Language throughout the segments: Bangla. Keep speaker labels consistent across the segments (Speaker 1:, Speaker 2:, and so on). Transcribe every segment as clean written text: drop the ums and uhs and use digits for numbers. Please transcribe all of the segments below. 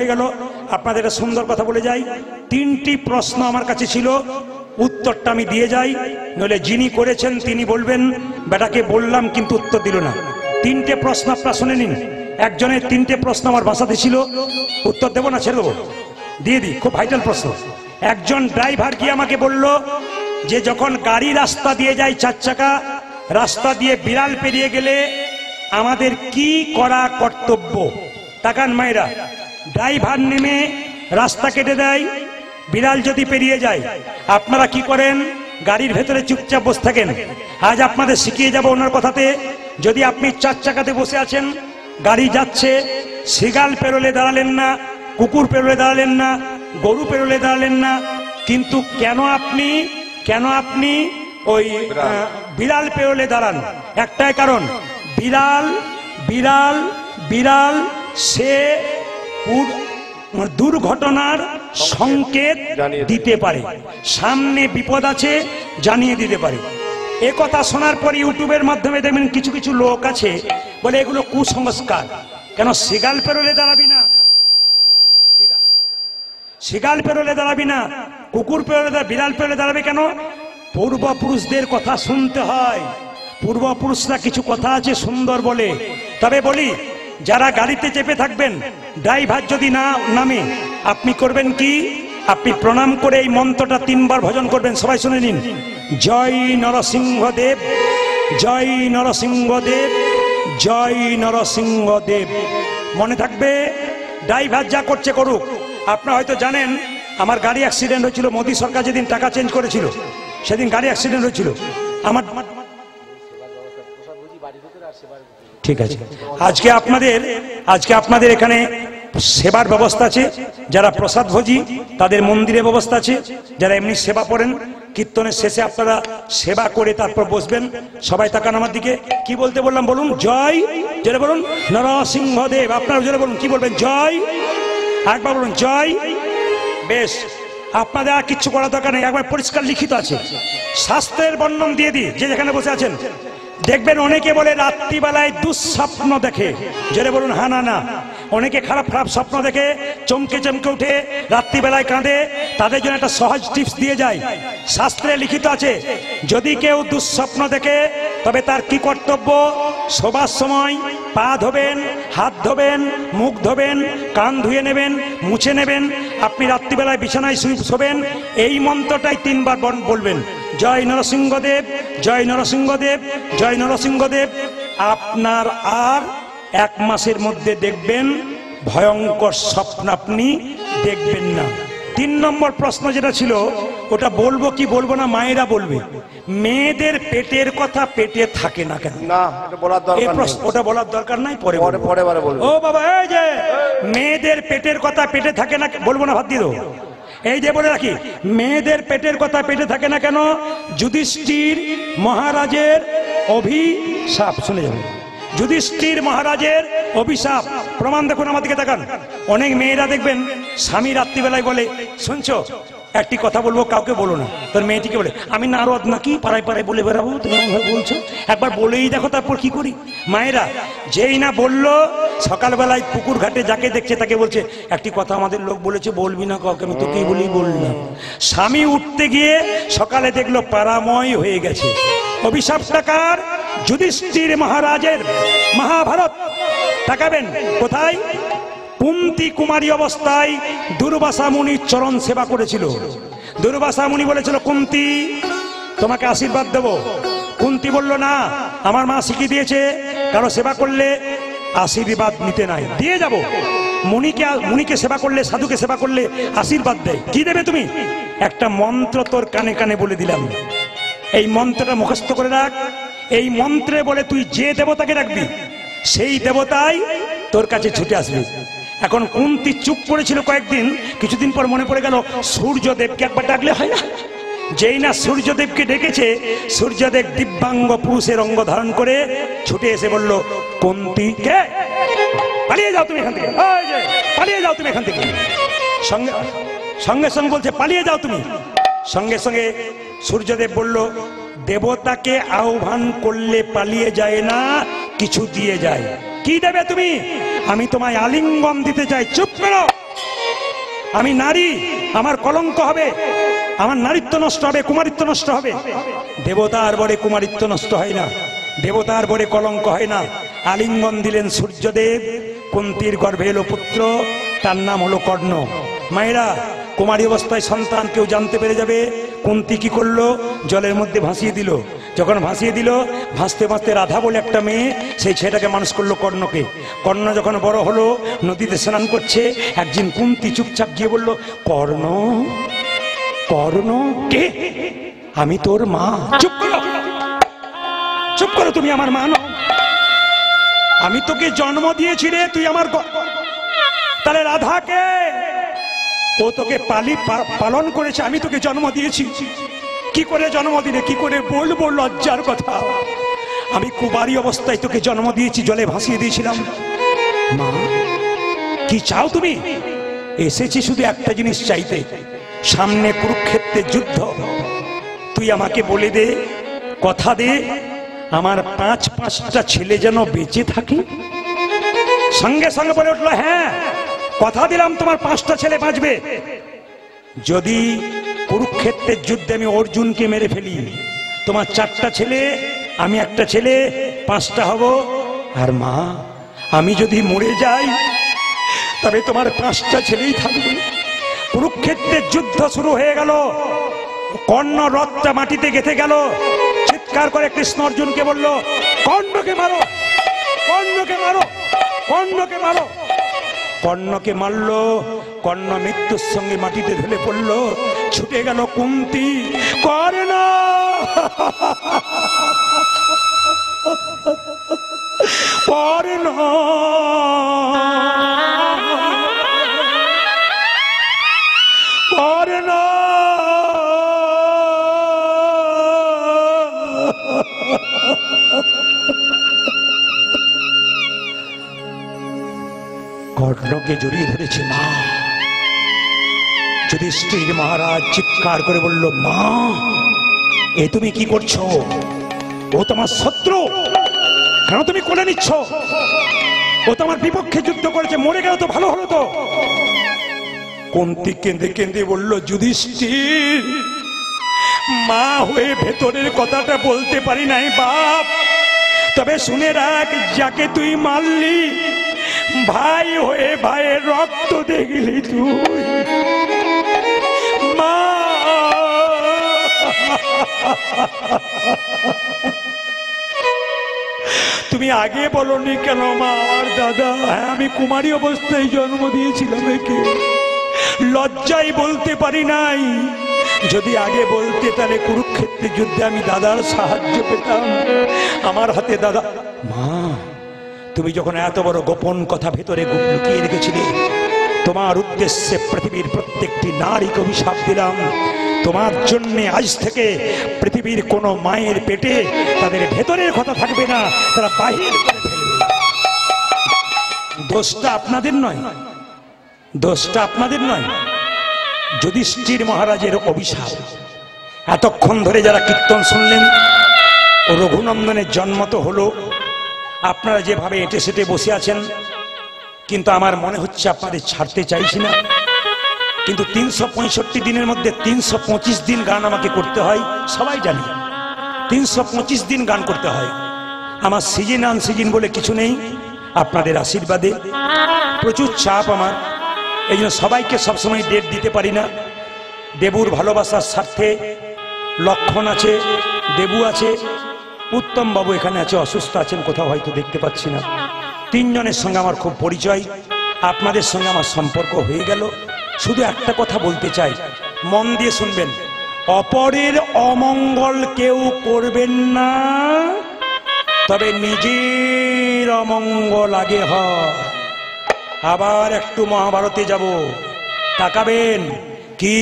Speaker 1: হয়ে গেল। আপনাদের একটা সুন্দর কথা বলে যাই, 3টি প্রশ্ন আমার কাছে ছিল, উত্তরটা আমি দিয়ে যাই, নইলে যিনি করেছেন তিনি বলবেন বেটাকে বললাম কিন্তু উত্তর দিল না। 3টে প্রশ্ন আপনারা শুনে নিন। একজনের 3টে প্রশ্ন আমার ভাষাতে ছিল, উত্তর দেবো না ছেড়ে দেবো? দিয়ে দিই, খুব ভাইটাল প্রশ্ন। একজন ড্রাইভার গিয়ে আমাকে বলল যে যখন গাড়ি রাস্তা দিয়ে যায় 4 চাকা, রাস্তা দিয়ে বিড়াল পেরিয়ে গেলে আমাদের কি করা কর্তব্য? তাকান মায়েরা, ড্রাইভার নেমে রাস্তা কেটে দেয়, বিড়াল যদি পেরিয়ে যায় আপনারা কি করেন? গাড়ির ভেতরে চুপচাপ বসে থাকেন। আজ আপনাদের শিখিয়ে যাব ওনার কথাতে। যদি আপনি 4 চাকাতে বসে আছেন, গাড়ি যাচ্ছে, শিগাল পেরোলে দাঁড়ালেন না, কুকুর পেরোলে দাঁড়ালেন না, গরু পেরোলে দাঁড়ালেন না, কিন্তু কেন আপনি ওই বিড়াল পেরোলে দাঁড়ান? একটাই কারণ, বিড়াল বিড়াল বিড়াল সে দুর্ঘটনার সংকেত দিতে পারে, সামনে বিপদ আছে জানিয়ে দিতে পারে। এ কথা শোনার পর ইউটিউবের মাধ্যমে দেখবেন কিছু কিছু লোক আছে বলে এগুলো কুসংস্কার। কেন শিগাল পেরোলে দাঁড়াবি না? শিগাল পেরোলে দাঁড়াবি না, কুকুর পেরোলে, বিড়াল পেরোলে দাঁড়াবে কেন? পূর্বপুরুষদের কথা শুনতে হয়। পূর্বপুরুষরা কিছু কথা আছে সুন্দর বলে। তবে বলি, যারা গাড়িতে চেপে থাকবেন, ড্রাইভার যদি না নামে, আপনি করবেন কি? আপনি প্রণাম করে এই মন্ত্রটা 3 বার ভজন করবেন। সবাই শুনে নিন। জয় নরসিংহদেব, জয় নরসিংহদেব, জয় নরসিংহদেব। মনে থাকবে, ড্রাইভার যা করছে করুক। আপনারা হয়তো জানেন আমার গাড়ি অ্যাক্সিডেন্ট হয়েছিল, মোদী সরকার যেদিন টাকা চেঞ্জ করেছিল সেদিন গাড়ি অ্যাক্সিডেন্ট হয়েছিল আমার। ঠিক আছে, আজকে আপনাদের এখানে সেবার ব্যবস্থা আছে। যারা প্রসাদ ভোজি তাদের মন্দিরে ব্যবস্থা আছে। যারা এমনি সেবা করেন, কীর্তনের শেষে আপনারা সেবা করে তারপর বসবেন। সবাই তাকান আমার দিকে। কি বলতে বললাম বলুন? জয়, জোরে বলুন নরসিংহদেব। আপনারা জোরে বলুন, কি বলবেন? জয়। একবার বলুন জয়। বেশ, আপনাদের আর কিচ্ছু করার দরকার নেই, একবার পরিষ্কার লিখিত আছে। শাস্ত্রের বর্ণন দিয়ে দিই, যে যেখানে বসে আছেন। দেখবেন অনেকে বলে রাত্রিবেলায় দুঃস্বপ্ন দেখে। জোরে বলুন হ্যাঁ না না। অনেকে খারাপ খারাপ স্বপ্ন দেখে চমকে চমকে উঠে রাত্রিবেলায় কাঁদে। তাদের জন্য একটা সহজ টিপস দিয়ে যায়। শাস্ত্রে লিখিত আছে, যদি কেউ দুঃস্বপ্ন দেখে তবে তার কি কর্তব্য? শোবার সময় পা ধোবেন, হাত ধোবেন, মুখ ধোবেন, কান ধুয়ে নেবেন, মুছে নেবেন। আপনি রাত্রিবেলায় বিছানায় শোবেন, এই মন্ত্রটাই 3 বার বলবেন। জয় নরসিংহদেব, জয় নরসিংহদেব, জয় নরসিংহদেব। আপনার আর 1 মাসের মধ্যে দেখবেন ভয়ঙ্কর স্বপ্ন আপনি দেখবেন না। 3 নম্বর প্রশ্ন যেটা ছিল, ওটা বলবো কি বলবো না মায়েরা বলবে। মেয়েদের পেটের কথা পেটে থাকে না কেন?
Speaker 2: না, এটা বলার দরকার নেই।
Speaker 1: ওটা বলার দরকার নাই, পরে
Speaker 2: বলবো।
Speaker 1: ও বাবা, এই যে মেয়েদের পেটের কথা পেটে থাকে না, বলবো না, ভাত দিয়ে দেবো। এই যে বলে রাখি, মেয়েদের পেটের কথা পেটে থাকে না কেন? যুধিষ্ঠির মহারাজের অভিশাপ। শুনে যাবেন, যুধিষ্ঠির মহারাজের অভিশাপ। প্রমাণ দেখুন, আমার দিকে তাকান। অনেক মেয়েরা দেখবেন স্বামী রাত্রিবেলায় বলে, শুনছো একটি কথা বলবো, কাউকে বলো না। তোর মেয়েটিকে বলে, আমি নারদ নাকি পাড়ায় পাড়ায় বলে বেড়াবো, তুমি বলছো, একবার বলেই দেখো তারপর কি করি। মায়েরা, যেই না বললো, সকালবেলায় পুকুর ঘাটে যাকে দেখছে তাকে বলছে, একটি কথা আমাদের লোক বলেছে বলবি না কাউকে, আমি তোকেই বলি বললাম। স্বামী উঠতে গিয়ে সকালে দেখলো পাড়াময় হয়ে গেছে। অভিশাপটা কার? যুধিষ্ঠির মহারাজের। মহাভারত তাকাবেন কোথায়? কুন্তী কুমারী অবস্থায় দুর্বাসা মুনির চরণ সেবা করেছিল। দুর্বাসা মুনি বলেছিল, কুন্তী তোমাকে আশীর্বাদ দেব। কুন্তী বলল, না, আমার মা শিখিয়ে দিয়েছে কারো সেবা করলে আশীর্বাদ নিতে নাই, দিয়ে যাব। মুনিকে সেবা করলে, সাধুকে সেবা করলে আশীর্বাদ দেয়। কি দেবে তুমি? একটা মন্ত্র তোর কানে কানে বলে দিলাম, এই মন্ত্রটা মুখস্থ করে রাখ। এই মন্ত্রে বলে তুই যে দেবতাকে রাখবি, সেই দেবতাই তোর কাছে ছুটে আসবে। এখন কুন্তী চুপ করেছিল কয়েকদিন, কিছুদিন পর মনে পড়ে গেল সূর্যদেবকে একবার ডাকলে হয় না? যেই না সূর্যদেবকে ডেকেছে, সূর্যদেব দিব্যাঙ্গ পুরুষের অঙ্গ ধারণ করে ছুটে এসে বলল, কুন্তী কে? পালিয়ে যাও তুমি এখান থেকে, পালিয়ে যাও তুমি এখান থেকে। সঙ্গে সঙ্গে বলছে, পালিয়ে যাও তুমি। সঙ্গে সঙ্গে সূর্যদেব বলল, দেবতাকে আহ্বান করলে পালিয়ে যায় না, কিছু দিয়ে যায়। কি দেবে তুমি? আমি তোমায় আলিঙ্গন দিতে চাই। চুপ করো, আমি নারী, আমার কলঙ্ক হবে, আমার নারীত্ব নষ্ট হবে, কুমারিত্ব নষ্ট হবে। দেবতার বরে কুমারিত্ব নষ্ট হয় না, দেবতার বরে কলঙ্ক হয় না। আলিঙ্গন দিলেন সূর্যদেব, কুন্তির গর্ভে এলো পুত্র, তার নাম হলো কর্ণ। মায়েরা, কুমারী অবস্থায় সন্তান কেউ জানতে পেরে যাবে। কুন্তি কি করলো? জলের মধ্যে ভাসিয়ে দিল। যখন ভাসিয়ে দিল, ভাসতে ভাসতে রাধা বলে একটা মেয়ে, সেই ছেলেটাকে মানুষ করলো কর্ণকে। কর্ণ যখন বড় হলো, নদীতে স্নান করছে, একদিন কুন্তি চুপচাপ গিয়ে বলল, কর্ণ, কর্ণ কে? আমি তোর মা। চুপ করো, চুপ করো, তুমি আমার মা নও। আমি তোকে জন্ম দিয়েছি রে, তুই আমার। তাহলে রাধাকে? ও তোকে পালন করেছে, আমি তোকে জন্ম দিয়েছি। কি করে জন্ম দিলে? কি করে বলবো লজ্জার কথা? আমি কুমারী অবস্থায় তোকে জন্ম দিয়েছি, জলে ভাসিয়ে দিয়েছিলাম। মা, কি চাও তুমি? এসেছি শুধু একটা জিনিস চাইতে, সামনে কুরুক্ষেত্রের যুদ্ধ। তুই আমাকে বলে দে, কথা দে, আমার পাঁচটা ছেলে যেন বেঁচে থাকে। সঙ্গে সঙ্গে বলে উঠলো, হ্যাঁ কথা দিলাম, তোমার 5টা ছেলে বাঁচবে যদি কুরুক্ষেত্রের যুদ্ধে আমি অর্জুনকে মেরে ফেলি। তোমার 4টা ছেলে, আমি একটা ছেলে, 5টা হব। আর মা, আমি যদি মরে যাই তবে তোমার 5টা ছেলেই থাকবে। কুরুক্ষেত্রের যুদ্ধ শুরু হয়ে গেল, কর্ণ রথটা মাটিতে গেঁথে গেল। চিৎকার করে কৃষ্ণ অর্জুনকে বলল, কর্ণকে মারো, কর্ণকে মারো, কর্ণকে মারো। কর্ণকে মারল। কর্ণ মৃত্যুর সঙ্গে মাটিতে ঢলে পড়ল। ছুটে গেল কুন্তি, কর্ণ, কর্ণ, কর্ণ। কর্ণকে জড়িয়ে ধরেছে মা। যুধিষ্ঠির মহারাজ চিৎকার করে বলল, মা, এ তুমি কি করছো? ও তোমার শত্রু, কেন তুমি কোলে নিচ্ছ? ও তোমার বিপক্ষে যুদ্ধ করেছে, মরে গেল তো ভালো হলো তো। কুন্তি কেঁদে কেঁদে বলল, যুধিষ্ঠির, মা হয়ে ভেতরের কথাটা বলতে পারি নাই বাপ। তবে শুনে রাখ, যাকে তুই মারলি, ভাই হয়ে ভাইয়ের রক্ত দেখলি তুই। মা, তুমি আগে বলনি কেন মা? আমার দাদা, হ্যাঁ আমি কুমারী অবস্থায় জন্ম দিয়েছিলাম একে, লজ্জায় বলতে পারি নাই। যদি আগে বলতে তাহলে কুরুক্ষেত্রের যুদ্ধে আমি দাদার সাহায্য পেতাম। আমার হাতে দাদা। মা, তুমি যখন এত বড় গোপন কথা ভেতরে লুকিয়ে রেখেছিলে, তোমার উদ্দেশ্যে পৃথিবীর প্রত্যেকটি নারীকে অভিশাপ দিলাম। তোমার জন্য আজ থেকে পৃথিবীর কোন মায়ের পেটে তাদের ভেতরের কথা থাকবে না, তারা বাহির করে ফেলবে। দোষটা আপনাদের নয়, দোষটা আপনাদের নয়, যুধিষ্ঠির মহারাজের অভিশাপ। এতক্ষণ ধরে যারা কীর্তন শুনলেন, রঘুনন্দনের জন্ম তো হলো, আপনারা যেভাবে এঁটে সেটে বসে আছেন, কিন্তু আমার মনে হচ্ছে আপনাদের ছাড়তে চাইছি না। কিন্তু 365 দিনের মধ্যে 325 দিন গান আমাকে করতে হয়, সবাই জানি। 325 দিন গান করতে হয়। আমার সিজন আনসিজন বলে কিছু নেই, আপনাদের আশীর্বাদে। প্রচুর চাপ আমার, এই জন্য সবাইকে সবসময় ডেট দিতে পারি না। দেবুর ভালোবাসার স্বার্থে লক্ষণ আছে, দেবু আছে, উত্তম বাবু এখানে আছে, অসুস্থ আছেন কোথাও, হয়তো দেখতে পাচ্ছি না। 3 জনের সঙ্গে আমার খুব পরিচয়, আপনাদের সঙ্গে আমার সম্পর্ক হয়ে গেল। শুধু একটা কথা বলতে চাই, মন দিয়ে শুনবেন, অপরের অমঙ্গল কেউ করবেন না, তবে নিজের অমঙ্গল আগে হয়। আবার একটু মহাভারতে যাব, তাকাবেন। কি?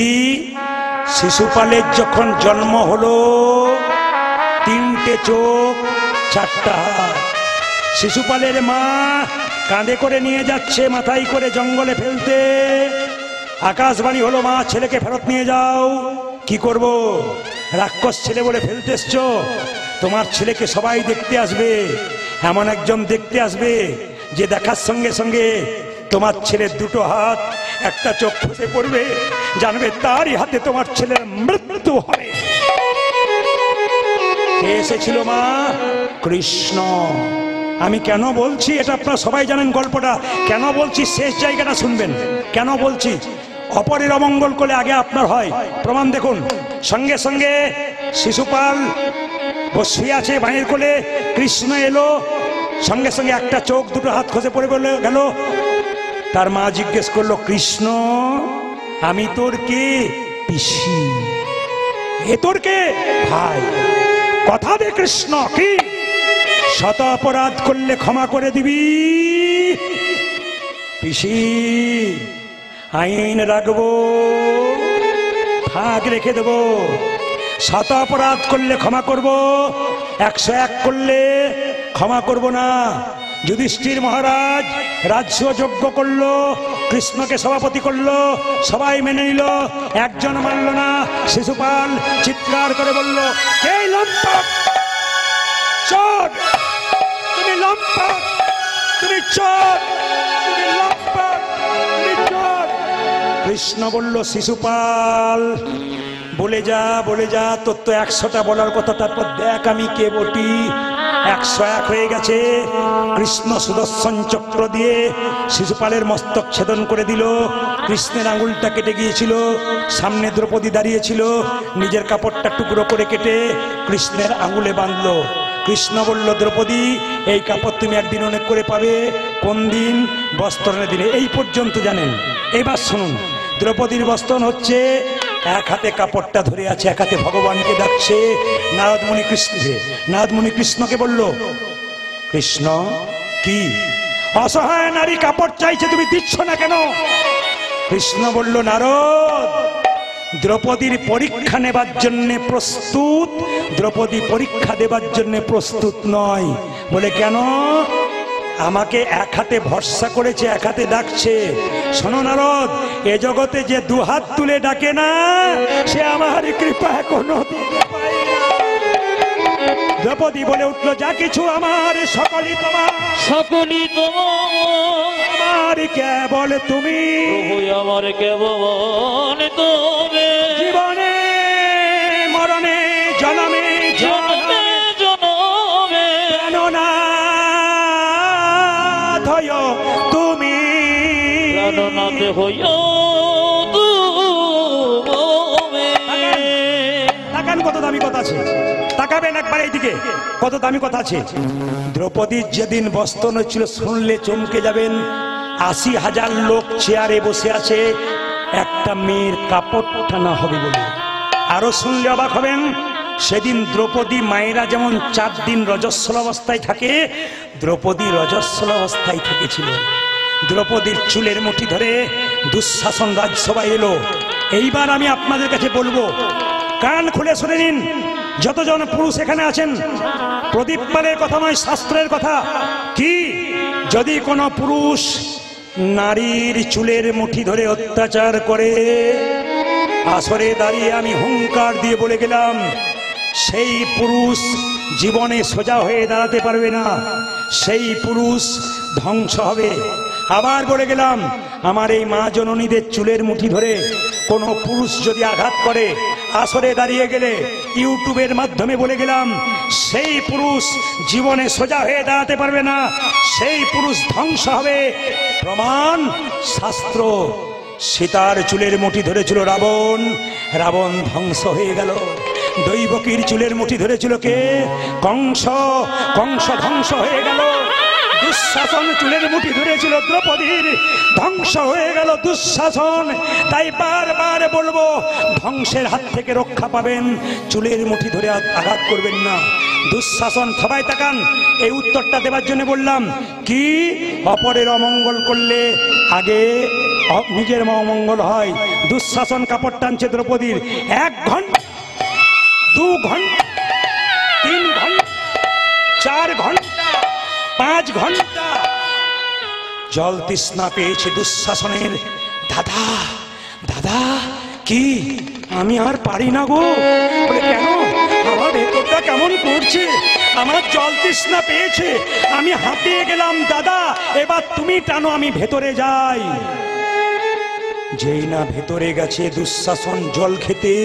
Speaker 1: শিশুপালের যখন জন্ম হলো, 3টে চোখ 4টা হাত। শিশুপালের মা কাঁধে করে নিয়ে যাচ্ছে, মাথায় করে জঙ্গলে ফেলতে। আকাশবাণী হলো, মা ছেলেকে ফেরত নিয়ে যাও। কি করব? রাক্ষস ছেলে বলে ফেলতে এসছো, তোমার ছেলেকে সবাই দেখতে আসবে। এমন একজন দেখতে আসবে যে দেখার সঙ্গে সঙ্গে তোমার ছেলের 2টো হাত একটা চোখ খসে পড়বে, জানবে তারই হাতে তোমার ছেলের মৃত্যু হবে। কে এসেছিল মা? কৃষ্ণ। আমি কেন বলছি এটা আপনারা সবাই জানেন গল্পটা, কেন বলছি শেষ জায়গাটা শুনবেন। কেন বলছি? অপরের অমঙ্গল করলে আগে আপনার হয়, প্রমাণ দেখুন। সঙ্গে সঙ্গে শিশুপাল বসে আছে মায়ের কোলে, কৃষ্ণ এলো, সঙ্গে সঙ্গে একটা চোখ দুটো হাত খসে পড়ে গেল। তার মা জিজ্ঞেস করলো, কৃষ্ণ আমি তোর কে? পিসি। এ তোর কে? ভাই। কথা দে কৃষ্ণ, কি শত অপরাধ করলে ক্ষমা করে দিবি? পিসি আইন রাখবো, ভাগ রেখে দেবো। শত অপরাধ করলে ক্ষমা করব, 101 করলে ক্ষমা করব না। যুধিষ্ঠির মহারাজ রাজ্য যজ্ঞ করলো, কৃষ্ণকে সভাপতি করলো, সবাই মেনে নিল, একজন মানল না। শিশুপাল চিৎকার করে বলল, কে লম্পট? চোর! তুমি লম্পট, তুমি চোর, তুমি লম্পট, তুমি চোর। কৃষ্ণ বলল, শিশুপাল বলে যা, বলে যা, তোর তো 100টা বলার কথা, তারপর দেখ আমি কে বটি। 101 হয়ে গেছে। কৃষ্ণ সুদর্শন চক্র দিয়ে শিশুপালের মস্তক ছেদন করে দিল। কৃষ্ণের আঙুলটা কেটে গিয়েছিল, সামনে দ্রৌপদী দাঁড়িয়েছিল, নিজের কাপড়টা টুকরো করে কেটে কৃষ্ণের আঙুলে বাঁধলো। কৃষ্ণ বলল, দ্রৌপদী এই কাপড় তুমি একদিন অনেক করে পাবে। কোন দিন? বস্ত্রণের দিনে। এই পর্যন্ত জানেন। এবার শুনুন, দ্রৌপদীর বস্ত্রণ হচ্ছে, এক হাতে কাপড়টা ধরে আছে, এক হাতে ভগবানকে ডাকছে। নারদমুনি কৃষ্ণকে, নারদমুনি কৃষ্ণকে বলল, কৃষ্ণ কি অসহায় নারী কাপড় চাইছে, তুমি দিচ্ছ না কেন? কৃষ্ণ বলল, নারদ দ্রৌপদীর পরীক্ষা নেবার জন্য প্রস্তুত, দ্রৌপদী পরীক্ষা দেবার জন্য প্রস্তুত নয়। বলে কেন? আমাকে এক হাতে ভরসা করেছে, এক হাতে ডাকছে। শোনো নারদ, এ জগতে যে দুহাত তুলে ডাকে না, সে আমার কৃপা কোনো দিতে পারে না। দ্রৌপদী বলে উঠলো, যা কিছু আমার সকলই তোমার,
Speaker 3: সকলই তোমার,
Speaker 1: আমার কেবল তুমি,
Speaker 3: আমার কেবল তুমি।
Speaker 1: জীবনে মরণে জনমে
Speaker 3: জনমে জনমে
Speaker 1: প্রাণনাথ হই তুমি,
Speaker 3: প্রাণনাথ হইও তুমি।
Speaker 1: তাকান কত দামি কথা আছে, তাকাবেন একবার এইদিকে, কত দামি কথা আছে। দ্রৌপদীর যেদিন বস্ত্র হচ্ছিল, শুনলে চমকে যাবেন। 80,000 লোক চেয়ারে বসে আছে, একটা মেয়ের কাপড় টানা হবে বলে। আরো শুনলে অবাক হবেন, সেদিন দ্রৌপদী মায়েরা যেমন 4 দিন রজস্বল অবস্থায় থাকে, দ্রৌপদী রজস্বল অবস্থায় থেকেছিল। দ্রৌপদীর চুলের মুঠি ধরে দুঃশাসন রাজসভায় এলো। এইবার আমি আপনাদের কাছে বলবো, কান খুলে শুনে নিন। যতজন পুরুষ এখানে আছেন, প্রদীপ পালের কথা নয়, শাস্ত্রের কথা। কি যদি কোনো পুরুষ নারীর চুলের মুঠি ধরে অত্যাচার করে, আসরে দাঁড়িয়ে আমি হুঙ্কার দিয়ে বলে গেলাম, সেই পুরুষ জীবনে সোজা হয়ে দাঁড়াতে পারবে না, সেই পুরুষ ধ্বংস হবে। আবার বলে গেলাম, আমার এই মা জননীদের চুলের মুঠি ধরে কোনো পুরুষ যদি আঘাত করে, আসরে দাঁড়িয়ে গেলে ইউটিউবের মাধ্যমে বলে গেলাম, সেই পুরুষ জীবনে সোজা হয়ে দাঁড়াতে পারবে না, সেই পুরুষ ধ্বংস হবে। প্রমাণ শাস্ত্র। সীতার চুলের মুঠি ধরেছিল রাবণ, রাবণ ধ্বংস হয়ে গেল। দৈবকীর চুলের মুঠি ধরেছিল কে? কংস, কংস ধ্বংস হয়ে গেল। দুঃশাসন চুলের মুঠি ধরেছিল দ্রৌপদীর, ধ্বংস হয়ে গেল দুঃশাসন। তাই বারবার বলবো, ধ্বংসের হাত থেকে রক্ষা পাবেন, চুলের মুঠি ধরে আঘাত করবেন না। দুঃশাসন, সবাই তাকান, এই উত্তরটা দেবার জন্য বললাম। কি অপরের অমঙ্গল করলে আগে নিজের অমঙ্গল হয়। দুঃশাসন কাপড় টানছে দ্রৌপদীর। 1 ঘন্টা, 2 ঘন্টা, 3 ঘন্টা, 4 ঘন্টা, 5 ঘন্টা জল তৃষ্ণা পেয়েছে দুঃশাসনের। দাদা, দাদা, কি আমি আর পারি না গো। বলে কেন? আমার ভেতরটা কেমন করছে, আমার জল তৃষ্ণা পেয়েছে, আমি হাঁপিয়ে গেলাম। দাদা এবার তুমি টানো, আমি ভেতরে যাই। যেই না ভেতরে গেছে দুঃশাসন জল খেতে,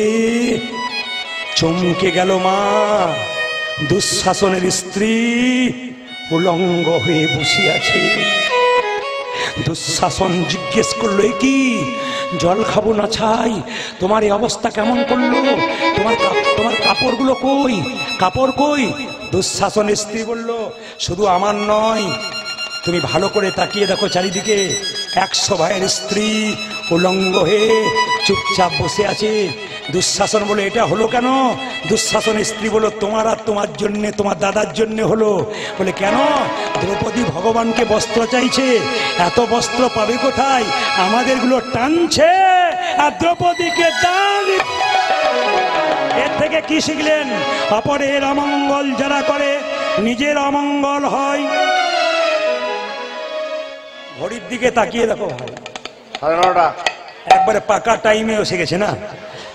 Speaker 1: চমকে গেল মা। দুঃশাসনের স্ত্রী উলঙ্গ হয়ে বসে আছে। দুঃশাসন জিজ্ঞেস করলো, এ কি, জল খাবো না ছাই, তোমার এই অবস্থা কেমন করলো? তোমার কাপড়গুলো কই, কাপড় কই? দুঃশাসনের স্ত্রী বলল, শুধু আমার নয়, তুমি ভালো করে তাকিয়ে দেখো চারিদিকে, 100 ভাইয়ের স্ত্রী উলঙ্গ হয়ে চুপচাপ বসে আছে। দুঃশাসন বলে, এটা হলো কেন? দুঃশাসনের স্ত্রী বলল, তোমার আর তোমার জন্য, তোমার দাদার জন্য হলো। বলে, কেন? দ্রৌপদী ভগবানকে বস্ত্র চাইছে, এত বস্ত্র পাবে কোথায়? আমাদেরগুলো টানছে আর দ্রৌপদীকে দান। এর থেকে কি শিখলেন? অপরের অমঙ্গল যারা করে নিজের অমঙ্গল হয়। ঘড়ির দিকে তাকিয়ে দেখো ভাই,
Speaker 2: 9:30
Speaker 1: একবারে পাকা টাইমে এসে গেছে না?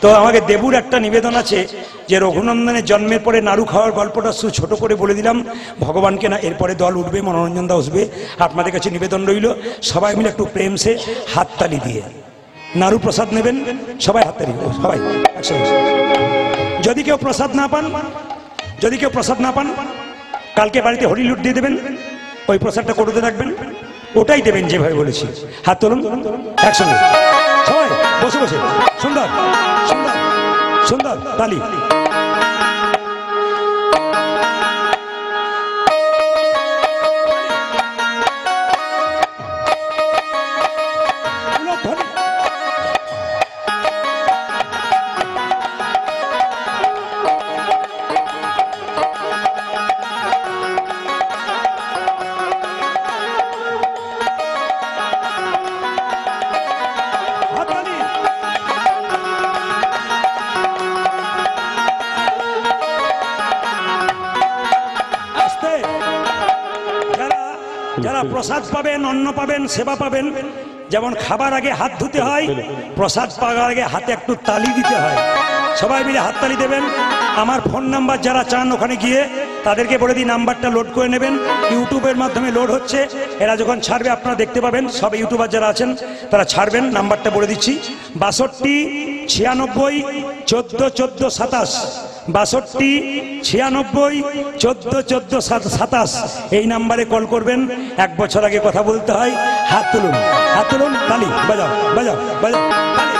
Speaker 1: তো আমাকে দেবুর একটা নিবেদন আছে যে রঘুনন্দনের জন্মের পরে নাড়ু খাওয়ার গল্পটা ছোট করে বলে দিলাম। ভগবানকে না, এরপরে দল উঠবে, মনোরঞ্জন দা আসবে। আপনাদের কাছে নিবেদন রইল, সবাই মিলে একটু প্রেম সে হাততালি দিয়ে নাড়ু প্রসাদ নেবেন। সবাই হাততালি, সবাই একসঙ্গে। যদি কেউ প্রসাদ না পান, কালকে বাড়িতে হরি লুট দিয়ে দেবেন, ওই প্রসাদটা করতে রাখবেন, ওটাই দেবেন যেভাবে বলেছি। হাত তুলুন একসঙ্গে সবাই, বসে বসে। সুন্দর সুন্দর সুন্দর তালি। যারা প্রসাদ পাবেন, অন্ন পাবেন, সেবা পাবেন, যেমন খাবার আগে হাত ধুতে হয়, প্রসাদ পাওয়ার আগে হাতে একটু তালি দিতে হয়। সবাই মিলে হাততালি দেবেন। আমার ফোন নাম্বার যারা চান ওখানে গিয়ে তাদেরকে বলে দিই, নাম্বারটা লোড করে নেবেন। ইউটিউবের মাধ্যমে লোড হচ্ছে, এরা যখন ছাড়বে আপনারা দেখতে পাবেন। সব ইউটিউবার যারা আছেন তারা ছাড়বেন, নাম্বারটা বলে দিচ্ছি, 62 96 14 14 27, 62 96 14 14 27। এই নাম্বারে কল করবেন। 1 বছর আগে কথা বলতে হয়। হাত তুলুন, হাত তুলুন, তালি বাজাও বাজাও বাজাও, তালি।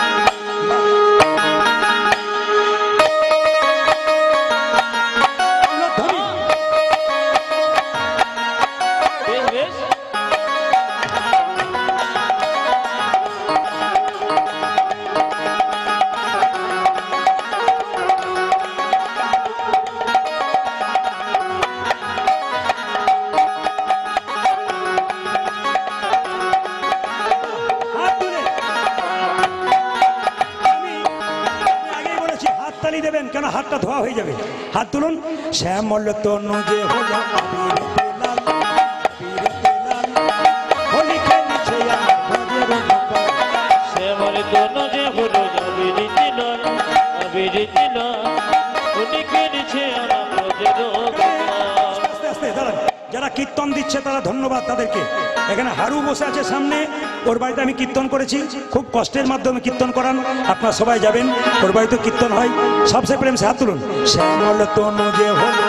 Speaker 1: দেবেন কেন, হাতটা ধোয়া হয়ে যাবে। হাত তুলুন। শ্যামল তনু যে হলো
Speaker 3: শ্যামল তনু যে হলো
Speaker 1: যারা কীর্তন দিচ্ছে তারা ধন্যবাদ তাদেরকে। এখানে হারু বসে আছে সামনে, ওর বাড়িতে আমি কীর্তন করেছি, খুব কষ্টের মাধ্যমে কীর্তন করান। আপনারা সবাই যাবেন, ওর বাড়িতে কীর্তন হয়। সবচেয়ে প্রেম সে হাত তুলুন। শ্যামল তনু যে হলো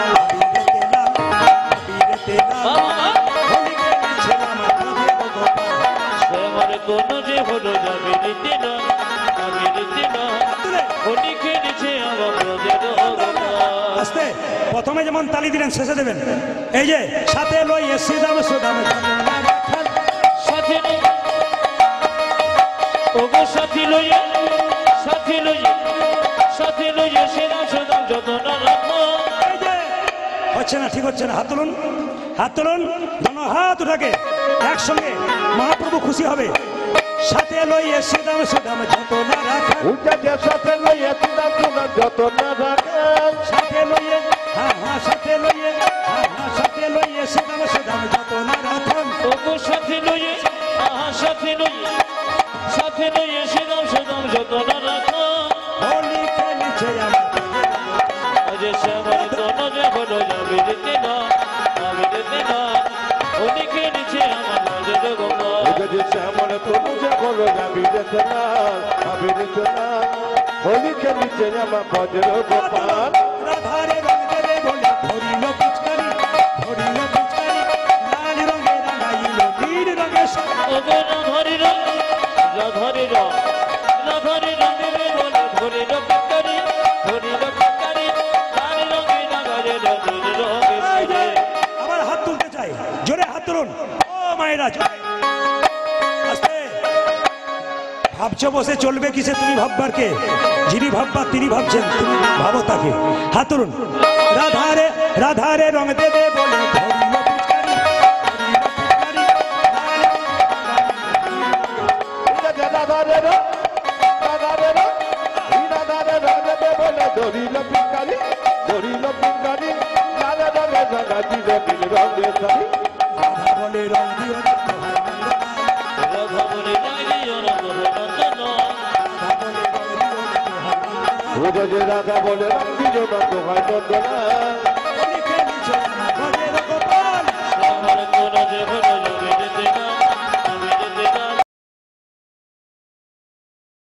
Speaker 1: আস্তে, প্রথমে যেমন তালি দিলেন শেষে দেবেন। এই যে সাথে লইয়ে শ্রীদাম সুদাম,
Speaker 3: সাথী লইয়ে সাথী লইয়ে সাথী লইয়ে শ্রীদাম সুদাম যত না রাখো।
Speaker 1: হচ্ছে না, ঠিক হচ্ছে না। হাত তুলুন, হাত তুলুন, দোনো হাত উঠাকে একসঙ্গে, মহাপ্রভু খুশি হবে। সাথে লইয়ে শ্রীদাম সুদাম যত না রাখেন,
Speaker 2: সাথে লইয়ে শ্রীদাম সুদাম যত না রাখেন,
Speaker 1: সাথে লইয়ে, হ্যাঁ হ্যাঁ, সাথে লইয়ে, হ্যাঁ হ্যাঁ, সাথে লইয়ে শ্রীদাম সুদাম যত না রাখেন।
Speaker 3: ওগো সাথী লইয়ে, আহা সাথী লইয়ে, সাথী লইয়ে শ্রীদাম সুদাম যত না রাখো।
Speaker 1: হোলি খেলিছে আমার
Speaker 3: যে শ্যামল তনু যে হলো যাবি দিতে না, আমি দিতে না, হোলি খেলিছে আমার নজর গোপাল।
Speaker 2: শ্যামল তনু যে হলো যাবি দিতে না, হোলি খেলিছে আমার বজ্র গোপাল
Speaker 1: রাধারে রং দেবে বলে ধরিল পিচকারি লাল রঙে রাঙাইল নীল রঙে
Speaker 3: ওগো রাধারি রং রাধারি রং রাধারি রং দেবে বলে ধরিল পিচকারি লাল রঙে রাঙাইল নীল রঙে
Speaker 1: এই যে, আবার হাত তুলতে চাই, জোরে হাত তুলুন ও মায়েরা জোরে। আস্তে। ভাবছো বসে চলবে কিসে, তুমি ভাববার কে? যিনি ভাববার তিনি ভাবছেন, তুমি ভাবো তাকে। হাত তুলুন। রাধারে রং দেবে বলে ধরিল পিচকারি,
Speaker 2: রাধারে রং দেবে বলে ধরিল পিচকারি লাল রঙে রাঙাইল নীল রঙে শাড়ি
Speaker 1: রাধা বলে রং দিও না তোমায়
Speaker 3: রাধা বলে রাইলিও না তোহে নন্দন
Speaker 2: রাধা বলে রং দিল না তোমায় নন্দনা
Speaker 1: হোলি খেলিছ আমার ঘরে